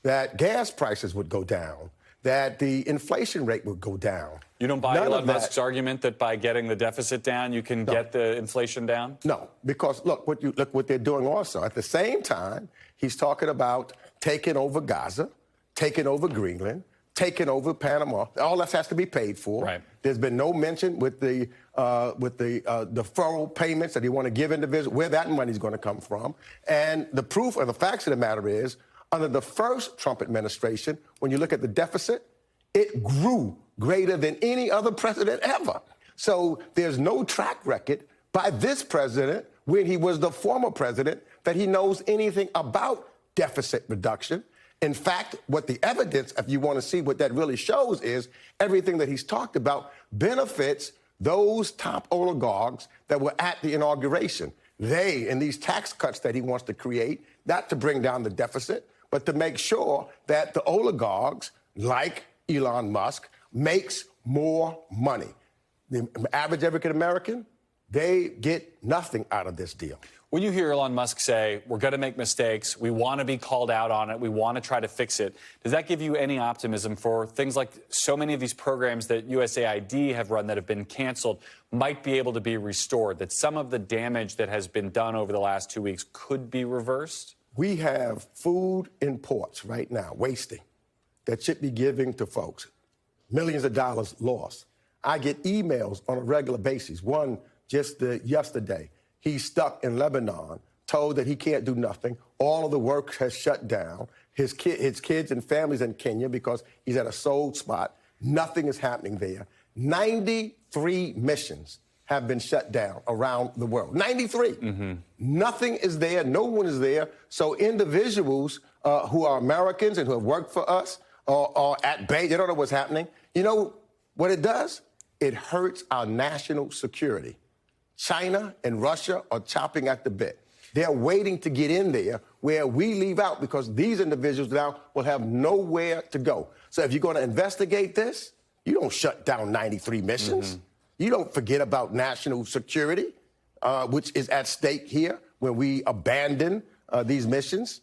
that gas prices would go down, that the inflation rate would go down. You don't buy Elon Musk's argument that by getting the deficit down, you can get the inflation down? No, because look what they're doing also. At the same time, he's talking about taking over Gaza, taking over Greenland, taking over Panama. All that has to be paid for. Right. There's been no mention with the deferral payments that he want to give individuals, where that money's going to come from. And the proof or the facts of the matter is, under the first Trump administration, when you look at the deficit, it grew greater than any other president ever. So there's no track record by this president, when he was the former president, that he knows anything about deficit reduction. In fact, what the evidence, if you want to see what that really shows, is everything that he's talked about benefits those top oligarchs that were at the inauguration. They, in these tax cuts that he wants to create, not to bring down the deficit, but to make sure that the oligarchs, like Elon Musk, makes more money. The average African American, they get nothing out of this deal. When you hear Elon Musk say, we're going to make mistakes, we want to be called out on it, we want to try to fix it, does that give you any optimism for things like so many of these programs that USAID have run that have been canceled might be able to be restored, that some of the damage that has been done over the last 2 weeks could be reversed? We have food in ports right now, wasting, that should be giving to folks. Millions of dollars lost. I get emails on a regular basis. One just yesterday. He's stuck in Lebanon, told that he can't do nothing. All of the work has shut down. His kids and families in Kenya because he's at a sold spot. Nothing is happening there. 93 missions have been shut down around the world. 93. Nothing is there. No one is there. So individuals who are Americans and who have worked for us are at bay. They don't know what's happening. You know what it does? It hurts our national security. China and Russia are chopping at the bit. They're waiting to get in there where we leave out because these individuals now will have nowhere to go. So if you're going to investigate this, you don't shut down 93 missions. You don't forget about national security, which is at stake here when we abandon these missions.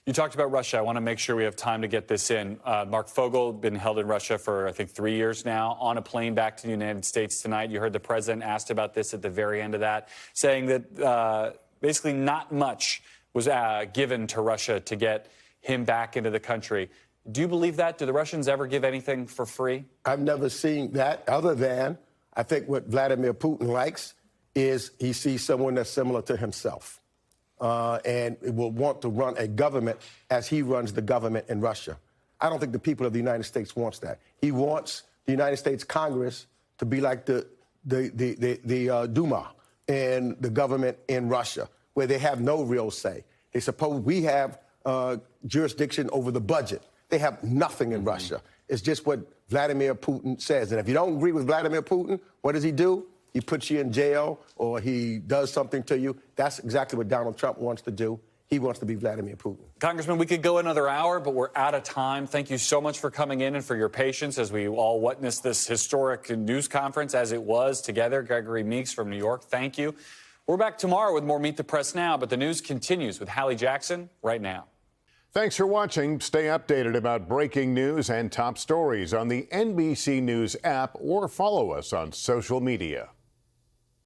You talked about Russia. I want to make sure we have time to get this in. Mark Fogel, been held in Russia for, I think, 3 years now, on a plane back to the United States tonight. You heard the president asked about this at the very end of that, saying that basically not much was given to Russia to get him back into the country. Do you believe that? Do the Russians ever give anything for free? I've never seen that other than I think what Vladimir Putin likes is he sees someone that's similar to himself. And will want to run a government as he runs the government in Russia. I don't think the people of the United States wants that. He wants the United States Congress to be like the Duma and the government in Russia, where they have no real say. They suppose we have jurisdiction over the budget. They have nothing in Russia. It's just what Vladimir Putin says. And if you don't agree with Vladimir Putin, what does he do? He puts you in jail or he does something to you. That's exactly what Donald Trump wants to do. He wants to be Vladimir Putin. Congressman, we could go another hour, but we're out of time. Thank you so much for coming in and for your patience as we all witnessed this historic news conference as it was together. Gregory Meeks from New York, thank you. We're back tomorrow with more Meet the Press Now, but the news continues with Hallie Jackson right now. Thanks for watching. Stay updated about breaking news and top stories on the NBC News app or follow us on social media.